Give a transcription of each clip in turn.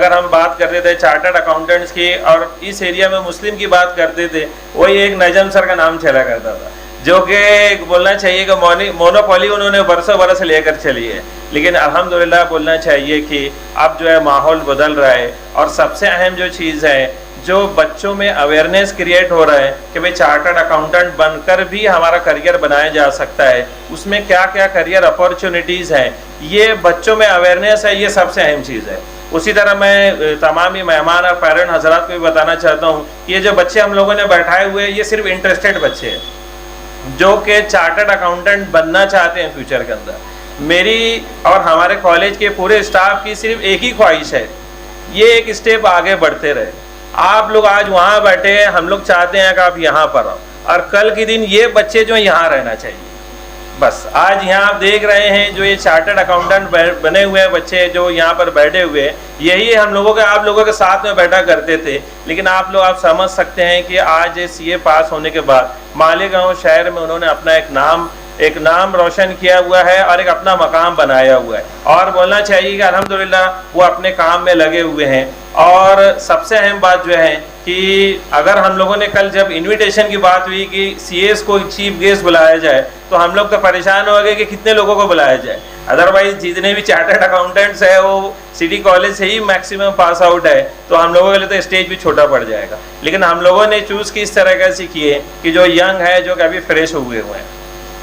अगर हम बात करते थे चार्टर्ड अकाउंटेंट्स की और इस एरिया में मुस्लिम की बात करते थे, वही एक नजम सर का नाम चला करता था, जो कि बोलना चाहिए कि मोनोपोली उन्होंने बरसों बरस लेकर चली है। लेकिन अल्हम्दुलिल्लाह बोलना चाहिए कि अब जो है माहौल बदल रहा है, और सबसे अहम जो चीज़ है, जो बच्चों में अवेयरनेस क्रिएट हो रहा है कि भाई चार्टर्ड अकाउंटेंट बनकर भी हमारा करियर बनाया जा सकता है, उसमें क्या क्या करियर अपॉर्चुनिटीज़ हैं, ये बच्चों में अवेयरनेस है, ये सबसे अहम चीज़ है। उसी तरह मैं तमाम ही मेहमान और पेरेंट हजरात को भी बताना चाहता हूँ, ये जो बच्चे हम लोगों ने बैठाए हुए हैं, ये सिर्फ इंटरेस्टेड बच्चे हैं जो कि चार्टर्ड अकाउंटेंट बनना चाहते हैं फ्यूचर के अंदर। मेरी और हमारे कॉलेज के पूरे स्टाफ की सिर्फ एक ही ख्वाहिश है, ये एक स्टेप आगे बढ़ते रहे। आप लोग आज वहाँ बैठे हैं, हम लोग चाहते हैं कि आप यहाँ पर आओ, और कल के दिन ये बच्चे जो यहाँ रहना चाहिए। बस आज यहाँ आप देख रहे हैं जो ये चार्टर्ड अकाउंटेंट बने हुए हैं बच्चे जो यहाँ पर बैठे हुए हैं, यही हम लोगों के आप लोगों के साथ में बैठा करते थे। लेकिन आप लोग आप समझ सकते हैं कि आज सीए पास होने के बाद मालेगांव शहर में उन्होंने अपना एक नाम रोशन किया हुआ है और एक अपना मकाम बनाया हुआ है, और बोलना चाहिए कि अल्हम्दुलिल्लाह वो अपने काम में लगे हुए हैं। और सबसे अहम बात जो है कि अगर हम लोगों ने कल जब इनविटेशन की बात हुई कि सीएस को चीफ गेस्ट बुलाया जाए, तो हम लोग तो परेशान हो गए कि कितने लोगों को बुलाया जाए। अदरवाइज जितने भी चार्टर्ड अकाउंटेंट्स है वो सिटी कॉलेज से ही मैक्सिमम पास आउट है, तो हम लोगों के लिए तो स्टेज भी छोटा पड़ जाएगा। लेकिन हम लोगों ने चूज़ किस तरह का सीखी है कि जो यंग है, जो कि अभी फ्रेश हुए हैं,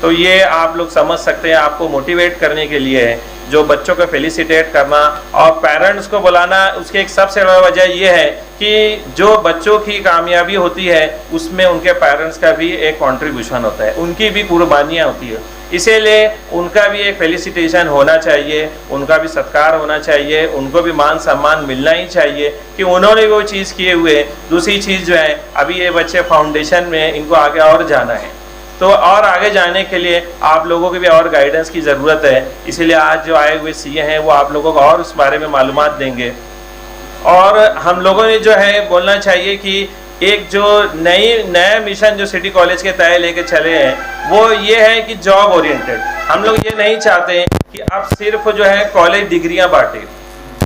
तो ये आप लोग समझ सकते हैं, आपको मोटिवेट करने के लिए है, जो बच्चों को फेलिसिटेट करना और पेरेंट्स को बुलाना। उसकी एक सबसे बड़ा वजह ये है कि जो बच्चों की कामयाबी होती है उसमें उनके पेरेंट्स का भी एक कंट्रीब्यूशन होता है, उनकी भी कुर्बानियाँ होती है, इसीलिए उनका भी एक फेलिसिटेशन होना चाहिए, उनका भी सत्कार होना चाहिए, उनको भी मान सम्मान मिलना ही चाहिए कि उन्होंने वो चीज़ किए हुए। दूसरी चीज़ जो है, अभी ये बच्चे फाउंडेशन में, इनको आगे और जाना है, तो और आगे जाने के लिए आप लोगों की भी और गाइडेंस की ज़रूरत है। इसीलिए आज जो आए हुए सीए हैं वो आप लोगों को और उस बारे में मालूमात देंगे। और हम लोगों ने जो है बोलना चाहिए कि एक जो नया मिशन जो सिटी कॉलेज के तय लेके चले हैं वो ये है कि जॉब ओरिएंटेड। हम लोग ये नहीं चाहते कि अब सिर्फ जो है कॉलेज डिग्रियां बांटे,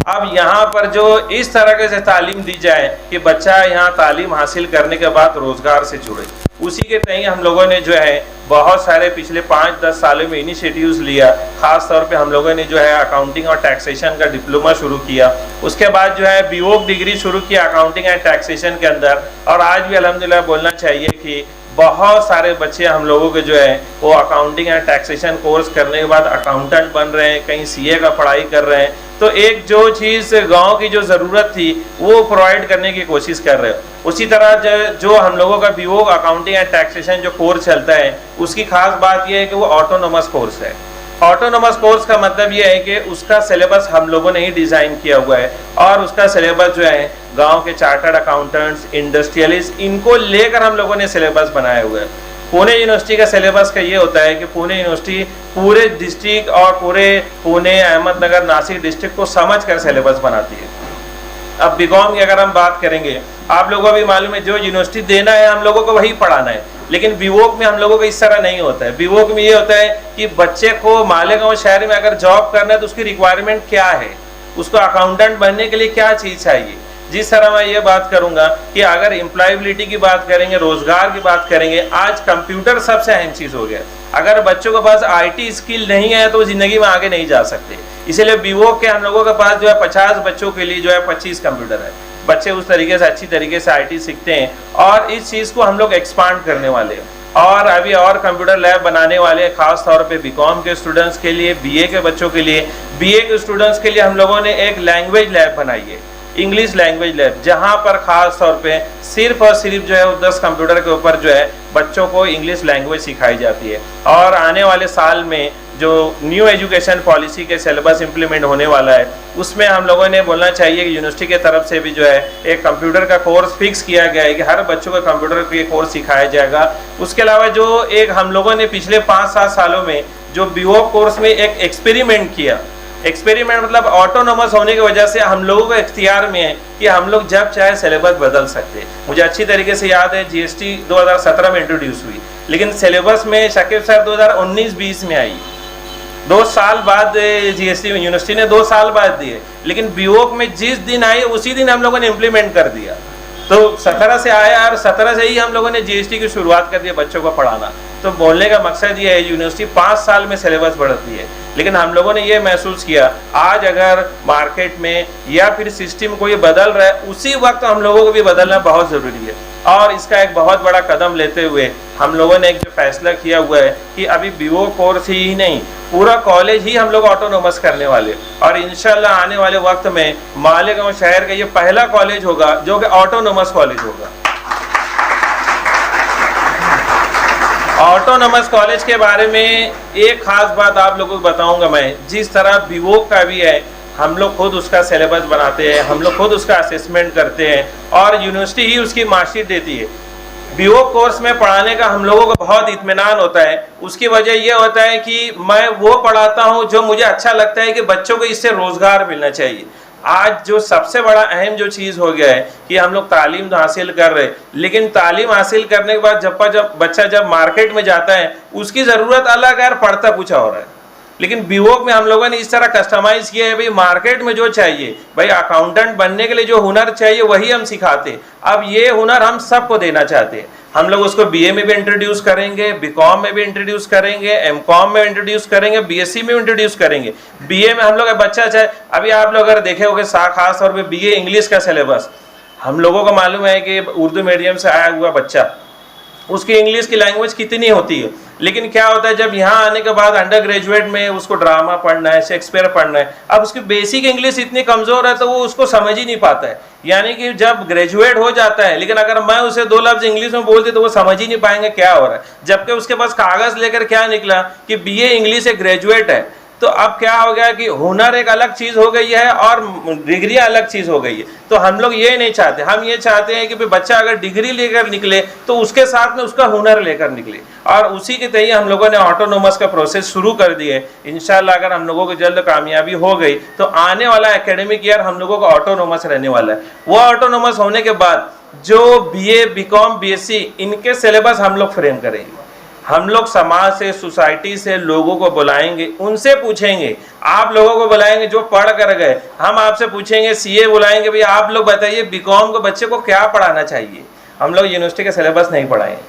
अब यहाँ पर जो इस तरह से तालीम दी जाए कि बच्चा यहाँ तालीम हासिल करने के बाद रोजगार से जुड़े। उसी के तय हम लोगों ने जो है बहुत सारे पिछले 5-10 सालों में इनिशिएटिव्स लिया। खास तौर पे हम लोगों ने जो है अकाउंटिंग और टैक्सेशन का डिप्लोमा शुरू किया, उसके बाद जो है बीओक डिग्री शुरू किया अकाउंटिंग एंड टैक्सेशन के अंदर। और आज भी अल्हम्दुलिल्लाह बोलना चाहिए कि बहुत सारे बच्चे हम लोगों के जो है वो अकाउंटिंग एंड टैक्सेशन कोर्स करने के बाद अकाउंटेंट बन रहे हैं, कहीं सीए का पढ़ाई कर रहे हैं। तो एक जो चीज़ गांव की जो ज़रूरत थी वो प्रोवाइड करने की कोशिश कर रहे हो। उसी तरह जो हम लोगों का बीओक अकाउंटिंग एंड टैक्सेशन जो कोर्स चलता है, उसकी खास बात यह है कि वो ऑटोनोमस कोर्स है। ऑटोनोमस कोर्स का मतलब ये है कि उसका सिलेबस हम लोगों ने ही डिज़ाइन किया हुआ है, और उसका सिलेबस जो है गांव के चार्टर्ड अकाउंटेंट्स, इंडस्ट्रियलिस्ट, इनको लेकर हम लोगों ने सिलेबस बनाए हुए हैं। पुणे यूनिवर्सिटी का सिलेबस का ये होता है कि पुणे यूनिवर्सिटी पूरे डिस्ट्रिक्ट और पूरे पुणे, अहमदनगर, नासिक डिस्ट्रिक्ट को समझ कर सिलेबस बनाती है। अब बीकॉम की अगर हम बात करेंगे, आप लोगों को भी मालूम है जो यूनिवर्सिटी देना है हम लोगों को वही पढ़ाना है। लेकिन बीवोक में हम लोगों को इस तरह नहीं होता है। बीवोक में ये होता है कि बच्चे को मालेगांव शहर में अगर जॉब करना है तो उसकी रिक्वायरमेंट क्या है, उसको अकाउंटेंट बनने के लिए क्या चीज़ चाहिए। जिस तरह मैं ये बात करूंगा कि अगर एम्प्लॉयबिलिटी की बात करेंगे, रोजगार की बात करेंगे, आज कंप्यूटर सबसे अहम चीज़ हो गया। अगर बच्चों के पास आईटी स्किल नहीं है तो जिंदगी में आगे नहीं जा सकते। इसीलिए बीवोक के हम लोगों के पास जो है 50 बच्चों के लिए जो है 25 कंप्यूटर है। बच्चे उस तरीके से अच्छी तरीके से आईटी सीखते हैं, और इस चीज़ को हम लोग एक्सपांड करने वाले हैं और अभी और कंप्यूटर लैब बनाने वाले हैं, खास तौर पे बीकॉम के स्टूडेंट्स के लिए, बीए के बच्चों के लिए। बीए के स्टूडेंट्स के लिए हम लोगों ने एक लैंग्वेज लैब बनाई है, इंग्लिश लैंग्वेज लैब, जहाँ पर खास तौर पे सिर्फ और सिर्फ जो है वो 10 कंप्यूटर के ऊपर जो है बच्चों को इंग्लिश लैंग्वेज सिखाई जाती है। और आने वाले साल में जो न्यू एजुकेशन पॉलिसी के सिलेबस इंप्लीमेंट होने वाला है, उसमें हम लोगों ने बोलना चाहिए कि यूनिवर्सिटी के तरफ से भी जो है एक कंप्यूटर का कोर्स फिक्स किया गया है कि हर बच्चों को कंप्यूटर के कोर्स सिखाया जाएगा। उसके अलावा जो एक हम लोगों ने पिछले 5-7 सालों में जो बीओ कोर्स में एक एक्सपेरिमेंट किया, एक्सपेरिमेंट मतलब ऑटोनोमस होने की वजह से हम लोगों को इख्तियार में है कि हम लोग जब चाहे सिलेबस बदल सकते हैं। मुझे अच्छी तरीके से याद है जीएसटी 2017 में इंट्रोड्यूस हुई, लेकिन सिलेबस में शकीब सर 2019-20 में आई। 2 साल बाद जीएसटी यूनिवर्सिटी ने 2 साल बाद दिए, लेकिन बीओक में जिस दिन आए उसी दिन हम लोगों ने इम्प्लीमेंट कर दिया। तो 17 से आया और 17 से ही हम लोगों ने जीएसटी की शुरुआत कर दी बच्चों को पढ़ाना। तो बोलने का मकसद ये है, यूनिवर्सिटी 5 साल में सिलेबस बढ़ती है, लेकिन हम लोगों ने ये महसूस किया आज अगर मार्केट में या फिर सिस्टम कोई बदल रहा है, उसी वक्त हम लोगों को भी बदलना बहुत ज़रूरी है। और इसका एक बहुत बड़ा कदम लेते हुए हम लोगों ने एक जो फैसला किया हुआ है कि अभी बीओ कोर्स ही नहीं, पूरा कॉलेज ही हम लोग ऑटोनोमस करने वाले, और इंशाल्लाह आने वाले वक्त में मालेगांव शहर का ये पहला कॉलेज होगा जो कि ऑटोनोमस कॉलेज होगा। ऑटोनोमस कॉलेज के बारे में एक खास बात आप लोगों को बताऊंगा मैं, जिस तरह बीओ का भी है, हम लोग खुद उसका सिलेबस बनाते हैं, हम लोग खुद उसका असेसमेंट करते हैं और यूनिवर्सिटी ही उसकी मार्कशीट देती है। बीओ कोर्स में पढ़ाने का हम लोगों को बहुत इत्मीनान होता है। उसकी वजह यह होता है कि मैं वो पढ़ाता हूँ जो मुझे अच्छा लगता है कि बच्चों को इससे रोजगार मिलना चाहिए। आज जो सबसे बड़ा अहम जो चीज़ हो गया है कि हम लोग तालीम तो हासिल कर रहे हैं, लेकिन तालीम हासिल करने के बाद जब बच्चा जब मार्केट में जाता है उसकी ज़रूरत अलग है और पढ़ता कुछ और है। लेकिन बीओक में हम लोगों ने इस तरह कस्टमाइज किया है, भाई मार्केट में जो चाहिए, भाई अकाउंटेंट बनने के लिए जो हुनर चाहिए वही हम सिखाते। अब ये हुनर हम सबको देना चाहते हैं। हम लोग उसको बीए में भी इंट्रोड्यूस करेंगे, बीकॉम में भी इंट्रोड्यूस करेंगे, एमकॉम में इंट्रोड्यूस करेंगे, बीएससी में इंट्रोड्यूस करेंगे। बीए में हम लोग बच्चा चाहे, अभी आप लोग अगर देखे होंगे खास तौर पर बीए इंग्लिश का सिलेबस, हम लोगों को मालूम है कि उर्दू मीडियम से आया हुआ बच्चा, उसकी इंग्लिश की लैंग्वेज कितनी होती है, लेकिन क्या होता है जब यहाँ आने के बाद अंडर ग्रेजुएट में उसको ड्रामा पढ़ना है, शेक्सपियर पढ़ना है, अब उसकी बेसिक इंग्लिश इतनी कमज़ोर है तो वो उसको समझ ही नहीं पाता है। यानी कि जब ग्रेजुएट हो जाता है, लेकिन अगर मैं उसे 2 लफ्ज़ इंग्लिश में बोलती तो वो समझ ही नहीं पाएंगे क्या हो रहा है, जबकि उसके पास कागज़ लेकर क्या निकला कि बीए इंग्लिश से ग्रेजुएट है। तो अब क्या हो गया कि हुनर एक अलग चीज़ हो गई है और डिग्री अलग चीज़ हो गई है। तो हम लोग ये नहीं चाहते, हम ये चाहते हैं कि बच्चा अगर डिग्री लेकर निकले तो उसके साथ में उसका हुनर लेकर निकले, और उसी के तहत हम लोगों ने ऑटोनोमस का प्रोसेस शुरू कर दिए। इंशाल्लाह अगर हम लोगों को जल्द कामयाबी हो गई तो आने वाला एकेडमिक ईयर हम लोगों को ऑटोनोमस रहने वाला है। वो ऑटोनोमस होने के बाद जो बीए, बीकॉम, बीएससी इनके सिलेबस हम लोग फ्रेम करेंगे। हम लोग समाज से, सोसाइटी से लोगों को बुलाएंगे, उनसे पूछेंगे, आप लोगों को बुलाएंगे जो पढ़ कर गए, हम आपसे पूछेंगे, सीए बुलाएंगे, भाई आप लोग बताइए बीकॉम को बच्चे को क्या पढ़ाना चाहिए। हम लोग यूनिवर्सिटी का सिलेबस नहीं पढ़ाएंगे,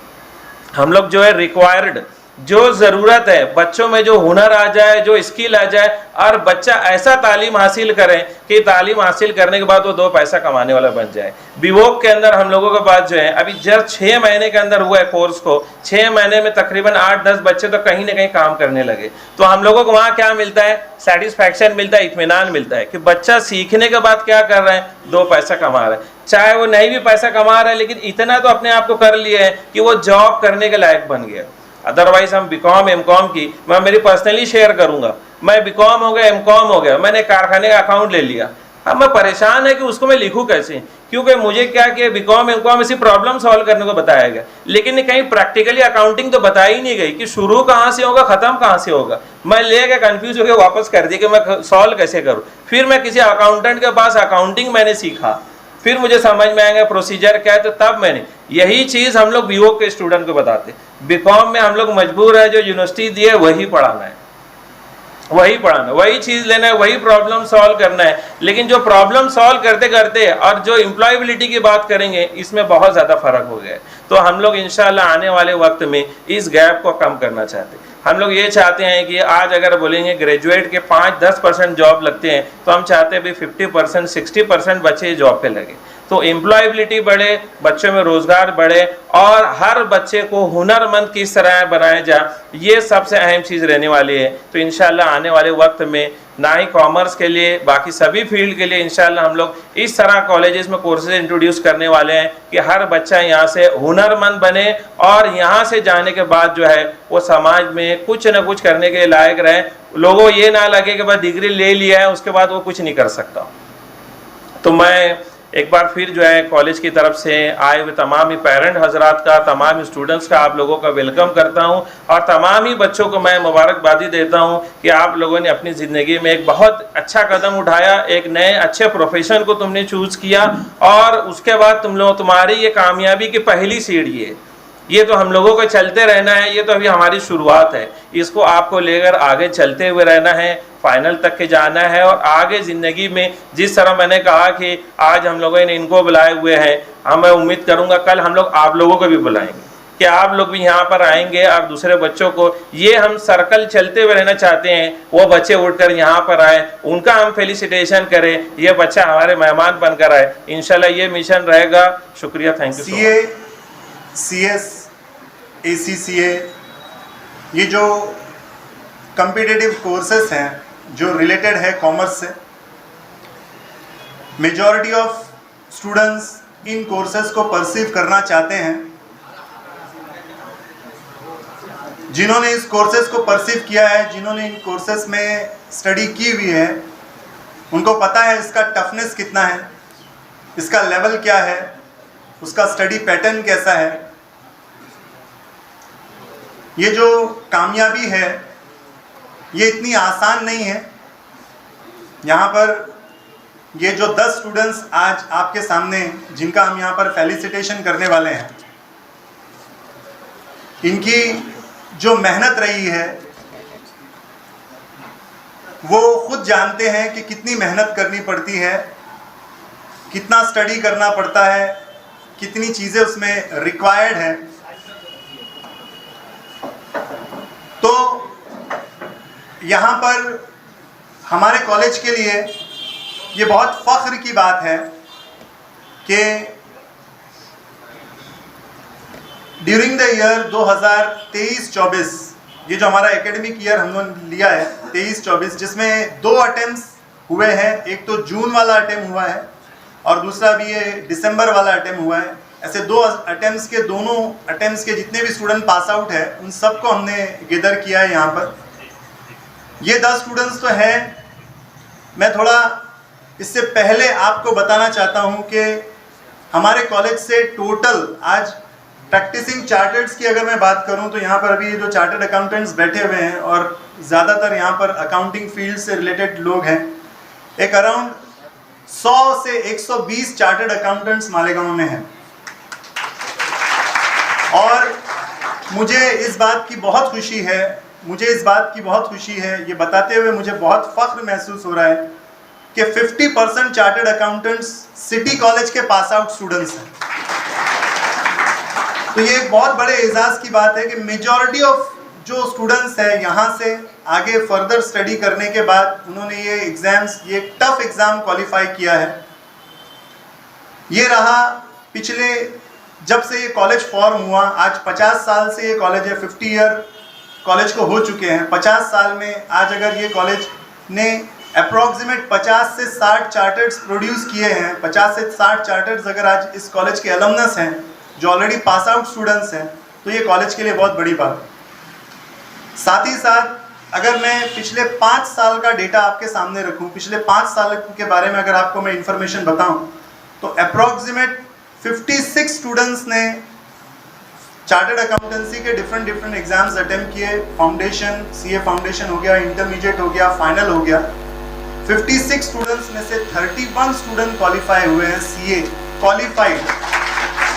हम लोग जो है रिक्वायर्ड, जो ज़रूरत है बच्चों में, जो हुनर आ जाए, जो स्किल आ जाए, और बच्चा ऐसा तालीम हासिल करे कि तालीम हासिल करने के बाद वो 2 पैसा कमाने वाला बन जाए। बीओक के अंदर हम लोगों के पास जो है अभी जब 6 महीने के अंदर हुआ है कोर्स को, 6 महीने में तकरीबन 8-10 बच्चे तो कहीं ना कहीं काम करने लगे। तो हम लोगों को वहाँ क्या मिलता है, सेटिस्फैक्शन मिलता है, इत्मीनान मिलता है कि बच्चा सीखने के बाद क्या कर रहा है, 2 पैसा कमा रहा है। चाहे वो नहीं भी पैसा कमा रहा है, लेकिन इतना तो अपने आप को कर लिया है कि वो जॉब करने के लायक बन गया। अदरवाइज हम बीकॉम, एमकॉम की, मैं मेरी पर्सनली शेयर करूंगा, मैं बीकॉम हो गया, एमकॉम हो गया, मैंने कारखाने का अकाउंट ले लिया, अब मैं परेशान है कि उसको मैं लिखूं कैसे, क्योंकि मुझे क्या कि बीकॉम, एमकॉम इसी प्रॉब्लम सॉल्व करने को बताया गया, लेकिन कहीं प्रैक्टिकली अकाउंटिंग तो बताई ही नहीं गई कि शुरू कहाँ से होगा, ख़त्म कहाँ से होगा। मैं ले गया कन्फ्यूज होकर वापस कर दिया कि मैं सॉल्व कैसे करूँ। फिर मैं किसी अकाउंटेंट के पास अकाउंटिंग मैंने सीखा, फिर मुझे समझ में आएगा प्रोसीजर क्या है, तो तब मैंने यही चीज़ हम लोग बीओ के स्टूडेंट को बताते। बीकॉम में हम लोग मजबूर है, जो यूनिवर्सिटी दी है वही पढ़ाना है, वही पढ़ाना, वही चीज़ लेना है, वही प्रॉब्लम सॉल्व करना है। लेकिन जो प्रॉब्लम सॉल्व करते करते और जो एम्प्लॉयबिलिटी की बात करेंगे, इसमें बहुत ज़्यादा फर्क हो गया है। तो हम लोग इंशाल्लाह आने वाले वक्त में इस गैप को कम करना चाहते हैं। हम लोग ये चाहते हैं कि आज अगर बोलेंगे ग्रेजुएट के 5-10% जॉब लगते हैं, तो हम चाहते हैं भी 50%, 60% बच्चे जॉब पे लगे, तो एम्प्लॉयबिलिटी बढ़े, बच्चों में रोज़गार बढ़े, और हर बच्चे को हुनरमंद किस तरह बनाया जाए, ये सबसे अहम चीज़ रहने वाली है। तो इंशाल्लाह आने वाले वक्त में ना ही कॉमर्स के लिए, बाकी सभी फील्ड के लिए इंशाल्लाह हम लोग इस तरह कॉलेजेस में कोर्सेज इंट्रोड्यूस करने वाले हैं कि हर बच्चा यहाँ से हुनरमंद बने, और यहाँ से जाने के बाद जो है वो समाज में कुछ न कुछ करने के लायक रहे। लोगों ये ना लगे कि बस डिग्री ले लिया है उसके बाद वो कुछ नहीं कर सकता। तो मैं एक बार फिर जो है कॉलेज की तरफ से आए हुए तमाम ही पेरेंट हजरात का, तमाम स्टूडेंट्स का आप लोगों का वेलकम करता हूं, और तमाम ही बच्चों को मैं मुबारकबादी देता हूं कि आप लोगों ने अपनी ज़िंदगी में एक बहुत अच्छा कदम उठाया, एक नए अच्छे प्रोफेशन को तुमने चूज़ किया, और उसके बाद तुम्हारी ये कामयाबी की पहली सीढ़ी है। ये तो हम लोगों को चलते रहना है, ये तो अभी हमारी शुरुआत है, इसको आपको लेकर आगे चलते हुए रहना है, फाइनल तक के जाना है। और आगे ज़िंदगी में जिस तरह मैंने कहा कि आज हम लोगों ने इनको बुलाए हुए हैं, मैं उम्मीद करूँगा कल हम लोग आप लोगों को भी बुलाएंगे कि आप लोग भी यहाँ पर आएंगे और दूसरे बच्चों को, ये हम सर्कल चलते हुए रहना चाहते हैं, वो बच्चे उठकर यहाँ पर आए, उनका हम फेलिसिटेशन करें, ये बच्चा हमारे मेहमान बनकर आए, इंशाल्लाह ये मिशन रहेगा। शुक्रिया, thank you. CA, CS, ACCA, ये जो कम्पिटिटिव कोर्सेस हैं जो रिलेटेड है कॉमर्स से, majority of students in courses को परसीव करना चाहते हैं। जिन्होंने इस कोर्सेज को परसीव किया है, जिन्होंने इन कोर्सेज में स्टडी की हुई है, उनको पता है इसका टफनेस कितना है, इसका लेवल क्या है, उसका स्टडी पैटर्न कैसा है। ये जो कामयाबी है ये इतनी आसान नहीं है। यहाँ पर ये जो 10 स्टूडेंट्स आज आपके सामने जिनका हम यहाँ पर फेलिसिटेशन करने वाले हैं, इनकी जो मेहनत रही है वो खुद जानते हैं कि कितनी मेहनत करनी पड़ती है, कितना स्टडी करना पड़ता है, कितनी चीज़ें उसमें रिक्वायर्ड है। तो यहाँ पर हमारे कॉलेज के लिए ये बहुत फ़ख्र की बात है कि ड्यूरिंग द ईयर 2023-24, ये जो हमारा एकेडमिक ईयर हम लोग लिया है 23-24, जिसमें 2 अटेम्प्ट्स हुए हैं। एक तो जून वाला अटेम्प्ट हुआ है और दूसरा भी ये दिसंबर वाला अटेम्प्ट हुआ है। ऐसे 2 अटेम्प्ट्स के, दोनों अटेम्प्ट्स के जितने भी स्टूडेंट पास आउट है उन सबको हमने गैदर किया है यहाँ पर। ये 10 स्टूडेंट्स तो हैं। मैं थोड़ा इससे पहले आपको बताना चाहता हूँ कि हमारे कॉलेज से टोटल आज प्रैक्टिसिंग चार्टर्ड्स की अगर मैं बात करूं तो यहाँ पर अभी ये जो चार्टर्ड अकाउंटेंट्स बैठे हुए हैं और ज़्यादातर यहाँ पर अकाउंटिंग फील्ड से रिलेटेड लोग हैं, एक अराउंड 100 से 120 चार्टर्ड अकाउंटेंट्स मालेगांव में हैं। और मुझे इस बात की बहुत खुशी है, ये बताते हुए मुझे बहुत फ़ख्र महसूस हो रहा है कि 50% चार्टर्ड अकाउंटेंट्स सिटी कॉलेज के पास आउट स्टूडेंट्स हैं। तो ये एक बहुत बड़े एजाज़ की बात है कि मेजॉरिटी ऑफ जो स्टूडेंट्स हैं यहाँ से आगे फर्दर स्टडी करने के बाद उन्होंने ये एग्ज़ाम्स, ये टफ एग्ज़ाम क्वालिफाई किया है। ये रहा पिछले, जब से ये कॉलेज फॉर्म हुआ, आज 50 साल से ये कॉलेज है, 50 ईयर कॉलेज को हो चुके हैं। 50 साल में आज अगर ये कॉलेज ने अप्रॉक्सीमेट 50 से 60 चार्टर्ड्स प्रोड्यूस किए हैं, 50 से 60 चार्टर्ड्स अगर आज इस कॉलेज के अलमनस हैं जो ऑलरेडी पास आउट स्टूडेंट्स हैं, तो ये कॉलेज के लिए बहुत बड़ी बात है। साथ ही साथ अगर मैं पिछले 5 साल का डेटा आपके सामने रखूं, पिछले 5 साल के बारे में अगर आपको मैं इंफॉर्मेशन बताऊं, तो अप्रॉक्सीमेट 56 स्टूडेंट्स ने चार्टर्ड अकाउंटेंसी के डिफरेंट एग्जाम्स अटेम्प्ट किए। फाउंडेशन, CA फाउंडेशन हो गया, इंटरमीडिएट हो गया, फाइनल हो गया। 56 स्टूडेंट्स में से 31 स्टूडेंट क्वालिफाई हुए हैं, CA क्वालिफाइड,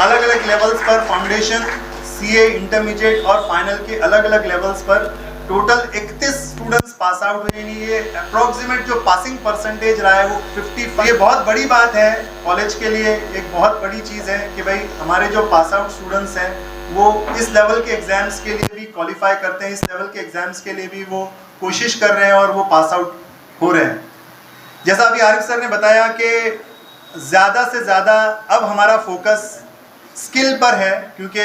अलग अलग लेवल्स पर, फाउंडेशन, CA, इंटरमीडिएट और फाइनल के अलग अलग लेवल्स पर टोटल 31 स्टूडेंट्स पास आउट हुए। ये अप्रॉक्सीमेट जो पासिंग परसेंटेज रहा है वो 55। ये बहुत बड़ी बात है कॉलेज के लिए, एक बहुत बड़ी चीज़ है कि भाई हमारे जो पास आउट स्टूडेंट्स हैं वो इस लेवल के एग्ज़ाम्स के लिए भी क्वालिफाई करते हैं, इस लेवल के एग्ज़ाम्स के लिए भी वो कोशिश कर रहे हैं और वो पास आउट हो रहे हैं। जैसा अभी आरिफ सर ने बताया कि ज़्यादा से ज़्यादा अब हमारा फोकस स्किल पर है, क्योंकि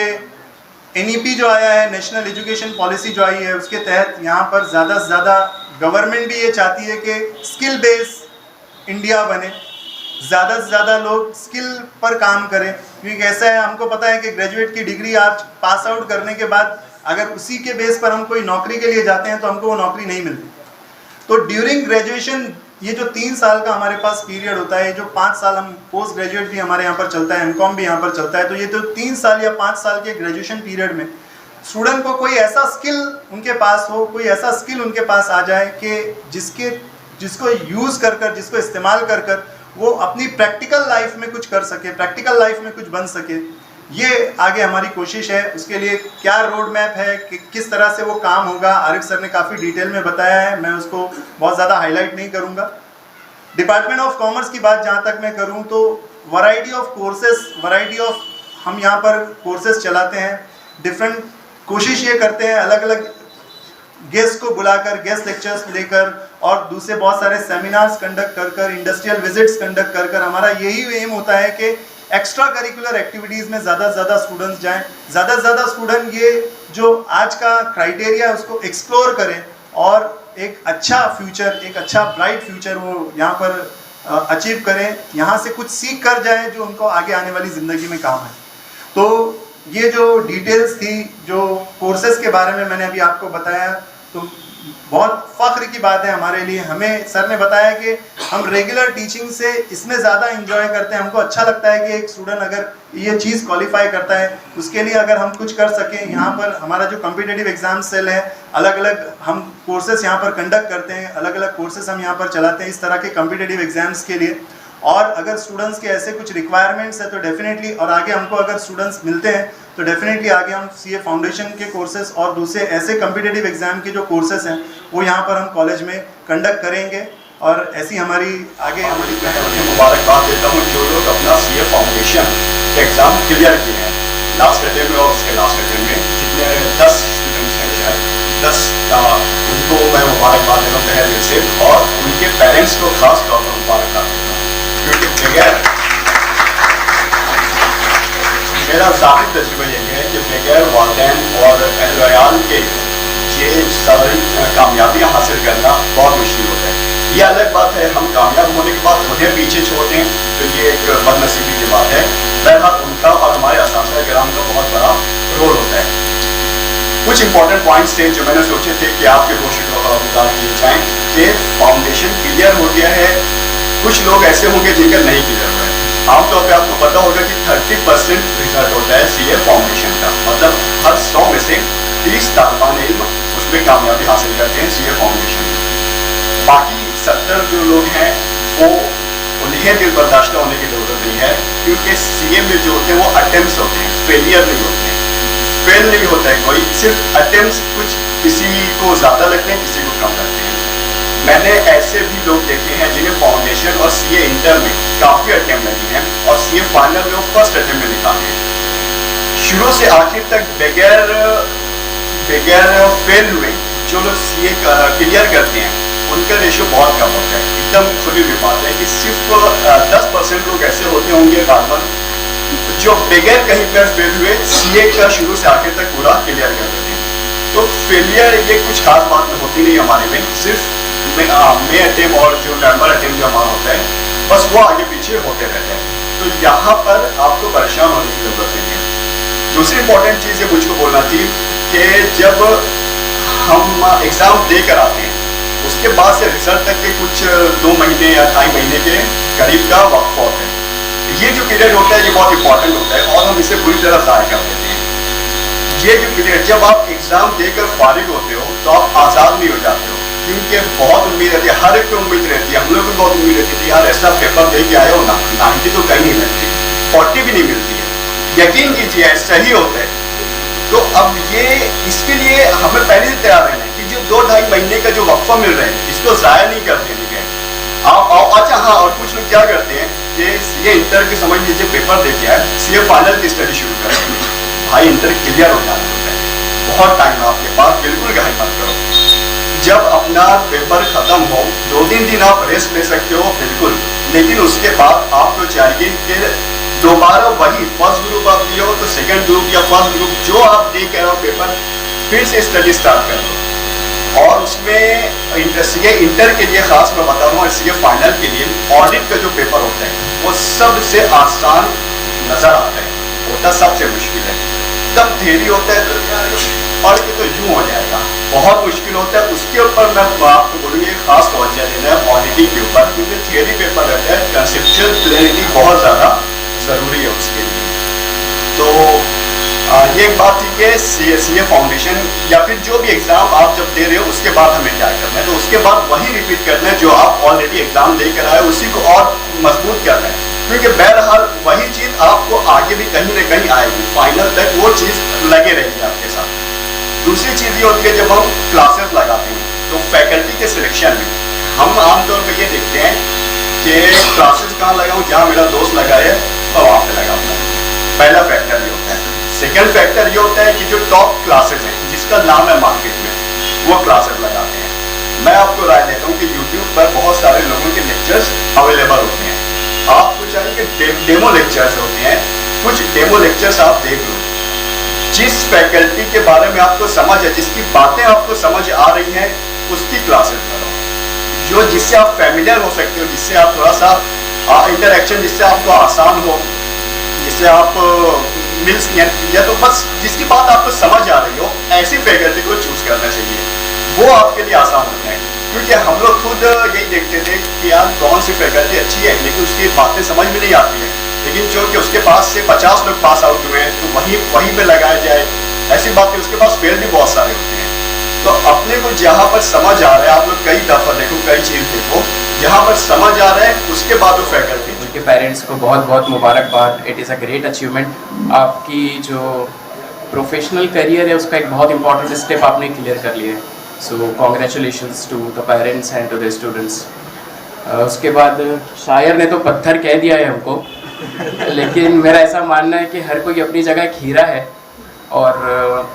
NEP जो आया है, नेशनल एजुकेशन पॉलिसी जो आई है, उसके तहत यहाँ पर ज़्यादा से ज़्यादा गवर्नमेंट भी ये चाहती है कि स्किल बेस इंडिया बने, ज़्यादा से ज़्यादा लोग स्किल पर काम करें। क्योंकि ऐसा है, हमको पता है कि ग्रेजुएट की डिग्री आप पास आउट करने के बाद अगर उसी के बेस पर हम कोई नौकरी के लिए जाते हैं तो हमको वो नौकरी नहीं मिलती। तो ड्यूरिंग ग्रेजुएशन ये जो 3 साल का हमारे पास पीरियड होता है, जो 5 साल हम पोस्ट ग्रेजुएट भी हमारे यहाँ पर चलता है, MCOM भी यहाँ पर चलता है, तो ये तो 3 साल या 5 साल के ग्रेजुएशन पीरियड में स्टूडेंट को कोई ऐसा स्किल उनके पास हो, कोई ऐसा स्किल उनके पास आ जाए कि जिसको यूज़ कर जिसको इस्तेमाल कर वो अपनी प्रैक्टिकल लाइफ में कुछ कर सके, प्रैक्टिकल लाइफ में कुछ बन सके। ये आगे हमारी कोशिश है। उसके लिए क्या रोड मैप है, कि किस तरह से वो काम होगा, आरिफ सर ने काफ़ी डिटेल में बताया है, मैं उसको बहुत ज़्यादा हाईलाइट नहीं करूँगा। डिपार्टमेंट ऑफ कॉमर्स की बात जहाँ तक मैं करूँ तो variety of courses, variety of हम यहाँ पर कोर्सेज चलाते हैं। डिफरेंट कोशिश ये करते हैं अलग अलग गेस्ट को बुलाकर, गेस्ट लेक्चर्स लेकर और दूसरे बहुत सारे सेमिनार्स कंडक्ट कर इंडस्ट्रियल विजिट्स कंडक्ट कर हमारा यही एम होता है कि एक्स्ट्रा करिकुलर एक्टिविटीज़ में ज़्यादा से ज़्यादा स्टूडेंट्स जाएं, ज़्यादा से ज़्यादा स्टूडेंट ये जो आज का क्राइटेरिया है उसको एक्सप्लोर करें और एक अच्छा फ्यूचर, एक अच्छा ब्राइट फ्यूचर वो यहाँ पर अचीव करें, यहाँ से कुछ सीख कर जाएं जो उनको आगे आने वाली ज़िंदगी में काम है। तो ये जो डिटेल्स थी, जो कोर्सेज के बारे में मैंने अभी आपको बताया, तो बहुत फ़ख्र की बात है हमारे लिए। हमें सर ने बताया कि हम रेगुलर टीचिंग से इसमें ज़्यादा इंजॉय करते हैं। हमको अच्छा लगता है कि एक स्टूडेंट अगर ये चीज़ क्वालिफाई करता है, उसके लिए अगर हम कुछ कर सकें। यहाँ पर हमारा जो कॉम्पिटिटिव एग्ज़ाम सेल है, अलग अलग हम कोर्सेस यहाँ पर कंडक्ट करते हैं, अलग अलग कोर्सेस हम यहाँ पर चलाते हैं इस तरह के कॉम्पिटिटिव एग्ज़ाम्स के लिए। और अगर स्टूडेंट्स के ऐसे कुछ रिक्वायरमेंट्स है तो डेफिनेटली, और आगे हमको अगर स्टूडेंट्स मिलते हैं तो डेफिनेटली आगे हम सीए फाउंडेशन के कोर्सेज और दूसरे ऐसे कॉम्पिटिटिव एग्जाम के जो कोर्सेज हैं वो यहाँ पर हम कॉलेज में कंडक्ट करेंगे। और ऐसी हमारी आगे हमारी मुबारकबाद देता हूँ जो लोग अपना सीए फाउंडेशन के एग्ज़ाम क्लियर किए हैं लास्ट अटेम्प्ट में और उसके लास्ट अटेम्प्ट में, जितने 10 स्टूडेंट्स हैं शायद 10 का, उनको मैं मुबारकबाद देता हूँ तहे दिल से, और उनके पेरेंट्स को खास तौर पर मुबारकबाद देता हूँ, क्योंकि बगैर मेरा ज़ाती तजुर्बा यही है कि बगैर वालिदैन और अहल के ये सारी कामयाबियाँ हासिल करना बहुत मुश्किल होता है। ये अलग बात है हम कामयाब होने के बाद उन्हें पीछे छोड़ दें तो ये एक बदनसीबी की बात है। बहरहाल उनका और हमारे असातिज़ा किराम का बहुत बड़ा रोल होता है। कुछ इंपॉर्टेंट पॉइंट्स थे जो मैंने सोचे थे कि आपके कोशिश किए जाएँ कि फाउंडेशन क्लियर हो गया है। कुछ लोग ऐसे होंगे जिनका नहीं क्लियर हुआ है। आमतौर पे आपको पता होगा कि 30% रिजल्ट होता है सीए फाउंडेशन का, मतलब हर 100 में से 30 तालिबान इल्म उसमें कामयाबी हासिल करते हैं सीए फाउंडेशन में। बाकी 70 जो लोग हैं वो उन्हें दिल बर्दाश्त होने की ज़रूरत नहीं है, क्योंकि सीए में जो होते हैं वो अटेम्प्ट्स होते हैं, फेलियर नहीं होते हैं। फेल नहीं होता है कोई, सिर्फ अटेम्प्ट्स कुछ किसी को ज़्यादा लगते हैं, किसी को कम लगते हैं। मैंने ऐसे भी लोग देखे हैं जिन्हें फाउंडेशन और सीए इंटर में काफ़ी अटेम्प्ट लगी हैं और सीए फाइनल में वो फर्स्ट अटेम्प्ट में निकाले हैं। शुरू से आखिर तक बगैर फेल हुए जो लोग सीए क्लियर करते हैं उनका रेशो बहुत कम होता है। एकदम खुली हुई बात है कि सिर्फ 10% लोग ऐसे होते होंगे गार्बन जो बगैर कहीं पर फेल हुए सीए का शुरू से आखिर तक पूरा क्लियर कर देते हैं। तो फेलियर ये कुछ खास बात होती नहीं हमारे में, सिर्फ मे अटेम्प्ट और जो नंबर अटेम्प्ट जो हमारा होता है बस वो आगे पीछे होते रहते हैं। तो यहाँ पर आपको परेशान होने की जरूरत नहीं है। दूसरी इंपॉर्टेंट चीज़ ये मुझको बोलना थी कि जब हम एग्ज़ाम दे कर आते हैं उसके बाद से रिजल्ट तक के कुछ 2 महीने या 2.5 महीने के करीब का वक्त होता है। ये जो पीरियड होता है ये बहुत इंपॉर्टेंट होता है और हम इसे बुरी तरह ज़ाया कर देते हैं। ये जो पीरियड जब आप एग्ज़ाम देकर फारिग होते हो तो आप आज़ाद नहीं हो जाते हो, क्योंकि बहुत उम्मीद रहती है, हर एक को उम्मीद रहती है। हम लोग को बहुत उम्मीद रहती थी यार ऐसा पेपर दे के आए हो ना, 90 तो कहीं नहीं मिलती, 40 भी नहीं मिलती है। यकीन कीजिए ऐसा ही होता है। तो अब ये इसके लिए हमें पहले से तैयार रहना है कि जो 2-2.5 महीने का जो वक्फा मिल रहा है इसको ज़ाया नहीं कर देने का। आप अच्छा हाँ, और कुछ लोग क्या करते हैं कि सीए इंटर के समझ लीजिए पेपर दे के आए, सीए फाइनल की स्टडी शुरू करते हैं। भाई इंटर क्लियर हो जाना होता है, बहुत टाइम है आपके पास, बिल्कुल घाई मत करो। जब अपना पेपर खत्म हो 2-3 दिन आप रेस्ट ले सकते हो बिल्कुल, लेकिन उसके बाद आपको चाहिए कि दोबारा वही फर्स्ट ग्रुप आप दिए हो तो सेकंड ग्रुप या फर्स्ट ग्रुप जो आप दे के रहो पेपर फिर से स्टडी स्टार्ट कर दो। और उसमें सीए इंटर के लिए खास मैं बता रहा हूँ, सीए फाइनल के लिए ऑडिट का जो पेपर होता है वो सबसे आसान नजर आता है, होता सबसे मुश्किल है। एकदम थियरी होता है, पढ़ के तो यूँ हो जाएगा, बहुत मुश्किल होता है। उसके ऊपर मैं आपको बोलूँगी खास तवज्जो देना है ऑडिटिंग के ऊपर, क्योंकि थियरी पेपर रहता है, कंसेप्चुअल क्लैरिटी बहुत ज़्यादा ज़रूरी है उसके लिए। तो ये एक बात थी कि सीए फाउंडेशन या फिर जो भी एग्ज़ाम आप जब दे रहे हो उसके बाद हमें क्या करना है, तो उसके बाद वही रिपीट करना है जो आप ऑलरेडी एग्ज़ाम दे कर आए, उसी को और मजबूत करना है, क्योंकि बहरहाल वही चीज़ आपको आगे भी कहीं ना कहीं आएगी, फाइनल तक वो चीज़ लगे रहेगी आपके साथ। दूसरी चीज़ ये होती है जब हम क्लासेस लगाते हैं तो फैकल्टी के सिलेक्शन में हम आमतौर पर ये देखते हैं कि क्लासेस कहाँ लगाऊँ, जहाँ मेरा दोस्त लगाए और वहाँ पे लगाऊँ। पहला फैक्टर ये होता है। सेकेंड फैक्टर ये होता है कि जो टॉप क्लासेस हैं जिसका नाम है मार्केट में, वो क्लासेस लगाते हैं। मैं आपको राय देता हूँ कि यूट्यूब पर बहुत सारे लोगों के लेक्चर्स अवेलेबल होते हैं। आपको चाहिए कि डेमो लेक्चर्स होते हैं, कुछ डेमो लेक्चर्स आप देख लो। जिस फैकल्टी के बारे में आपको समझ है, जिसकी बातें आपको समझ आ रही हैं, उसकी क्लासेस करो। जो जिससे आप फैमिलियर हो सकते हो, जिससे आप थोड़ा सा इंटरेक्शन जिससे आपको आसान हो, जिससे आप मिल्स या तो बस जिसकी बात आपको समझ आ रही हो, ऐसी फैकल्टी को चूज करना चाहिए। वो आपके लिए आसान होता है, क्योंकि हम लोग खुद यही देखते थे कि यार कौन सी फैकल्टी अच्छी है, लेकिन उसकी बातें समझ में नहीं आती है। लेकिन जो कि उसके पास से 50 लोग पास आउट हुए हैं तो वहीं पे लगाया जाए, ऐसी बातें उसके पास फेल भी बहुत सारे होते हैं। तो अपने को जहाँ पर समझ आ रहा है, आप लोग कई दफ़ा देखो, कई चीज़ देखो, जहाँ पर समझ आ रहा है उसके बाद वो फैकल्टी। उनके पेरेंट्स को बहुत बहुत मुबारकबाद। It is a great achievement. आपकी जो प्रोफेशनल करियर है उसका एक बहुत इंपॉर्टेंट स्टेप आपने क्लियर कर लिया है। So congratulations to the parents and to the students. उसके बाद शायर ने तो पत्थर कह दिया है हमको, लेकिन मेरा ऐसा मानना है कि हर कोई अपनी जगह एक हीरा है, और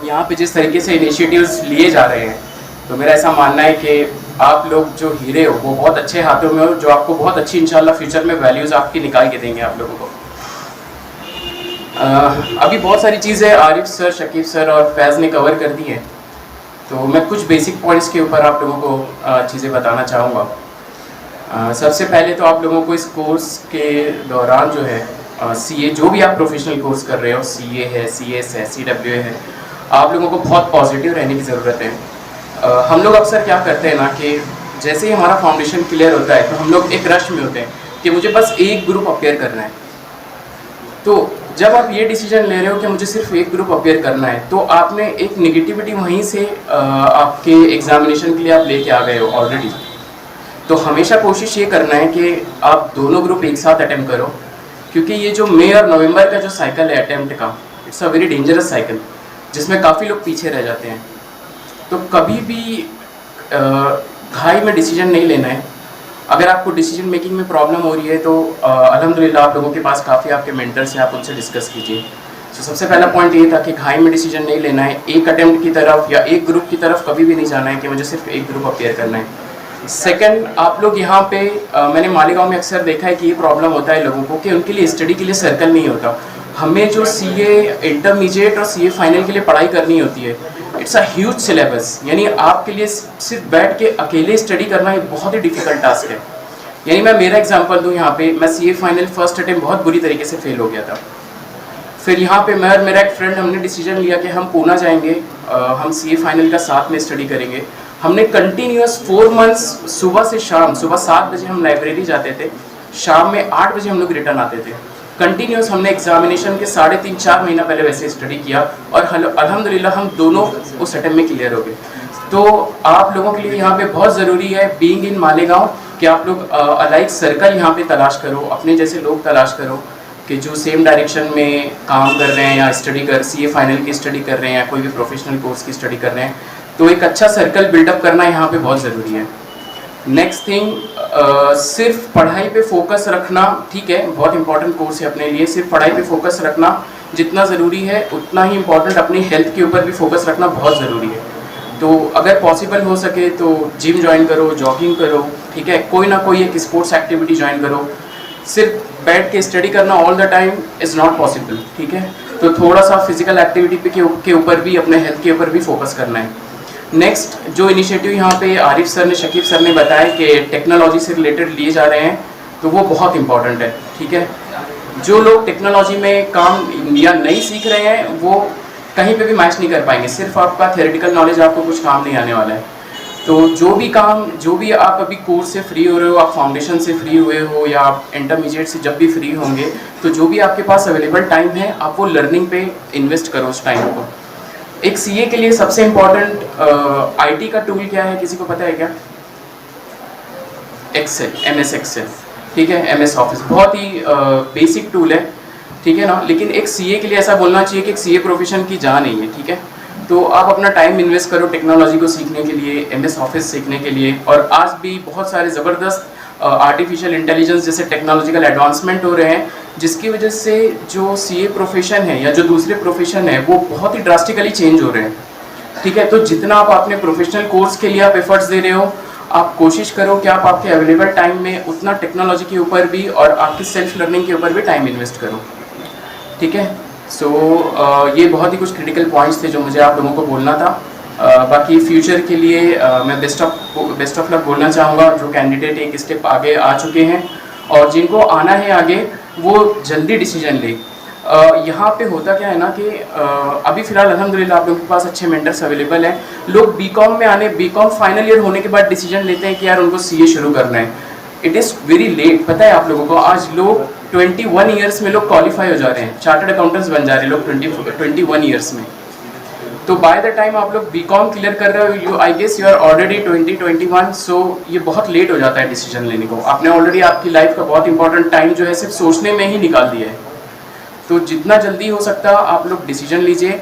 यहाँ पे जिस तरीके से इनिशिएटिव्स लिए जा रहे हैं, तो मेरा ऐसा मानना है कि आप लोग जो हीरे हो वो बहुत अच्छे हाथों में हो, जो आपको बहुत अच्छी इंशाल्लाह फ्यूचर में वैल्यूज़ आपकी निकाल के देंगे आप लोगों को। अभी बहुत सारी चीज़ें आरिफ सर, शकीब सर और फैज़ ने कवर कर दी हैं, तो मैं कुछ बेसिक पॉइंट्स के ऊपर आप लोगों को चीज़ें बताना चाहूँगा। सबसे पहले तो आप लोगों को इस कोर्स के दौरान जो है CA, जो भी आप प्रोफेशनल कोर्स कर रहे हो, CA है, CS है, CWA है, आप लोगों को बहुत पॉजिटिव रहने की ज़रूरत है। हम लोग अक्सर क्या करते हैं ना कि जैसे ही हमारा फाउंडेशन क्लियर होता है तो हम लोग एक रश में होते हैं कि मुझे बस एक ग्रुप अपेयर करना है। तो जब आप ये डिसीजन ले रहे हो कि मुझे सिर्फ एक ग्रुप अपेयर करना है, तो आपने एक नेगेटिविटी वहीं से आपके एग्जामिनेशन के लिए आप लेके आ गए हो ऑलरेडी। तो हमेशा कोशिश ये करना है कि आप दोनों ग्रुप एक साथ अटेम्प्ट करो, क्योंकि ये जो मई और नवंबर का जो साइकिल है अटेम्प्ट का, it's a very dangerous cycle, जिसमें काफ़ी लोग पीछे रह जाते हैं। तो कभी भी घाई में डिसीजन नहीं लेना है। अगर आपको डिसीजन मेकिंग में प्रॉब्लम हो रही है तो अल्हम्दुलिल्लाह आप लोगों के पास काफ़ी आपके मेंटर्स हैं, आप उनसे डिस्कस कीजिए। तो सबसे पहला पॉइंट ये था कि घाई में डिसीजन नहीं लेना है, एक अटेम्प्ट की तरफ या एक ग्रुप की तरफ कभी भी नहीं जाना है कि मुझे सिर्फ एक ग्रुप अपेयर करना है। सेकंड, आप लोग यहाँ पे मैंने मालेगांव में अक्सर देखा है कि ये प्रॉब्लम होता है लोगों को कि उनके लिए स्टडी के लिए सर्कल नहीं होता। हमें जो CA इंटरमीडिएट और CA फाइनल के लिए पढ़ाई करनी होती है, इट्स अ ह्यूज सिलेबस, यानी आपके लिए सिर्फ बैठ के अकेले स्टडी करना एक बहुत ही डिफ़िकल्ट टास्क है। यानी मैं मेरा एग्जांपल दूं यहाँ पे, मैं CA फाइनल फर्स्ट अटेम्प्ट बहुत बुरी तरीके से फेल हो गया था। फिर यहाँ पे मैं और मेरा एक फ्रेंड हमने डिसीजन लिया कि हम पूना जाएंगे, हम CA फाइनल का साथ में स्टडी करेंगे। हमने कंटिन्यूस 4 मंथ्स सुबह से शाम, सुबह 7 बजे हम लाइब्रेरी जाते थे, शाम में 8 बजे हम लोग रिटर्न आते थे। कंटिन्यूस हमने एग्जामिनेशन के 3.5-4 महीना पहले वैसे स्टडी किया, और अल्हम्दुलिल्लाह हम दोनों उस अटेम्प्ट में क्लियर हो गए। तो आप लोगों के लिए यहाँ पे बहुत ज़रूरी है बीइंग इन मालेगांव कि आप लोग अलाइक सर्कल यहाँ पे तलाश करो, अपने जैसे लोग तलाश करो कि जो सेम डायरेक्शन में काम कर रहे हैं या स्टडी कर CA फाइनल की स्टडी कर रहे हैं या कोई भी प्रोफेशनल कोर्स की स्टडी कर रहे हैं। तो एक अच्छा सर्कल बिल्डअप करना यहाँ पे बहुत ज़रूरी है। नेक्स्ट थिंग, सिर्फ पढ़ाई पे फोकस रखना, ठीक है, बहुत इंपॉर्टेंट कोर्स है अपने लिए, सिर्फ पढ़ाई पे फोकस रखना जितना ज़रूरी है उतना ही इम्पॉर्टेंट अपनी हेल्थ के ऊपर भी फोकस रखना बहुत ज़रूरी है। तो अगर पॉसिबल हो सके तो जिम ज्वाइन करो, जॉगिंग करो, ठीक है, कोई ना कोई एक स्पोर्ट्स एक्टिविटी ज्वाइन करो। सिर्फ बैठ के स्टडी करना all the time is not possible, ठीक है। तो थोड़ा सा फिजिकल एक्टिविटी के ऊपर भी, अपने हेल्थ के ऊपर भी फोकस करना है। नेक्स्ट, जो इनिशिएटिव यहाँ पे आरिफ सर ने, शकीब सर ने बताया कि टेक्नोलॉजी से रिलेटेड लिए जा रहे हैं, तो वो बहुत इंपॉर्टेंट है, ठीक है। जो लोग टेक्नोलॉजी में काम या नहीं सीख रहे हैं वो कहीं पे भी मैच नहीं कर पाएंगे, सिर्फ आपका थ्योरेटिकल नॉलेज आपको कुछ काम नहीं आने वाला है। तो जो भी आप अभी कोर्स से फ्री हो रहे हो, आप फाउंडेशन से फ्री हुए हो या आप इंटरमीडिएट से जब भी फ्री होंगे, तो जो भी आपके पास अवेलेबल टाइम है आप वो लर्निंग पे इन्वेस्ट करो उस टाइम को। एक CA के लिए सबसे इम्पोर्टेंट IT का टूल क्या है, किसी को पता है क्या? एक्सेल, MS एक्सेल, ठीक है, MS ऑफिस, बहुत ही बेसिक टूल है। ठीक है ना। लेकिन एक सीए के लिए ऐसा बोलना चाहिए कि एक सीए प्रोफेशन की जान नहीं है, ठीक है। तो आप अपना टाइम इन्वेस्ट करो टेक्नोलॉजी को सीखने के लिए, एमएस ऑफिस सीखने के लिए। और आज भी बहुत सारे ज़बरदस्त आर्टिफिशियल इंटेलिजेंस जैसे टेक्नोलॉजिकल एडवांसमेंट हो रहे हैं, जिसकी वजह से जो सीए प्रोफेशन है या जो दूसरे प्रोफेशन है वो बहुत ही ड्रास्टिकली चेंज हो रहे हैं, ठीक है। तो जितना आप अपने प्रोफेशनल कोर्स के लिए आप एफर्ट्स दे रहे हो, आप कोशिश करो कि आप आपके अवेलेबल टाइम में उतना टेक्नोलॉजी के ऊपर भी और आपकी सेल्फ लर्निंग के ऊपर भी टाइम इन्वेस्ट करो, ठीक है। सो ये बहुत ही कुछ क्रिटिकल पॉइंट्स थे जो मुझे आप लोगों को बोलना था। बाकी फ्यूचर के लिए मैं बेस्ट ऑफ लक बोलना चाहूँगा। जो कैंडिडेट एक स्टेप आगे आ चुके हैं और जिनको आना है आगे, वो जल्दी डिसीजन ले। यहाँ पे होता क्या है ना कि अभी फ़िलहाल अल्हम्दुलिल्लाह आप लोगों के पास अच्छे मेंटर्स अवेलेबल हैं। लोग बीकॉम फाइनल ईयर होने के बाद डिसीजन लेते हैं कि यार उनको सीए शुरू करना है। It is very late. पता है आप लोगों को, आज लोग 21 ईयर्स में लोग क्वालिफाई हो जा रहे हैं, चार्टर्ड अकाउंटेंट्स बन जा रहे हैं लोग 21 ईयर्स में। तो बाय द टाइम आप लोग बीकॉम क्लियर कर रहे हो, I guess you are already 21। So ये बहुत लेट हो जाता है डिसीजन लेने को। आपने ऑलरेडी आपकी लाइफ का बहुत इंपॉर्टेंट टाइम जो है सिर्फ सोचने में ही निकाल दिया है। तो जितना जल्दी हो सकता आप लोग डिसीजन लीजिए।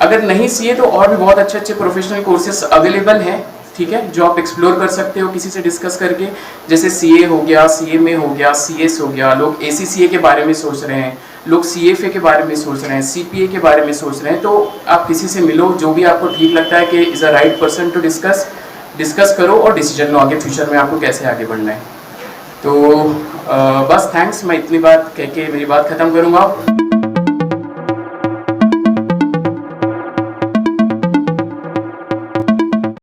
अगर नहीं सीए तो और भी बहुत अच्छे अच्छे प्रोफेशनल कोर्सेज अवेलेबल हैं, ठीक है, जो आप एक्सप्लोर कर सकते हो किसी से डिस्कस करके। जैसे सीए हो गया, सीएमए हो गया, सीएस हो गया। लोग एसीसीए के बारे में सोच रहे हैं, लोग सीएफए के बारे में सोच रहे हैं, सीपीए के बारे में सोच रहे हैं। तो आप किसी से मिलो, जो भी आपको ठीक लगता है कि is a right person to discuss करो और डिसीजन लो आगे फ्यूचर में आपको कैसे आगे बढ़ना है। तो बस थैंक्स, मैं इतनी बात कह के मेरी बात ख़त्म करूँगा।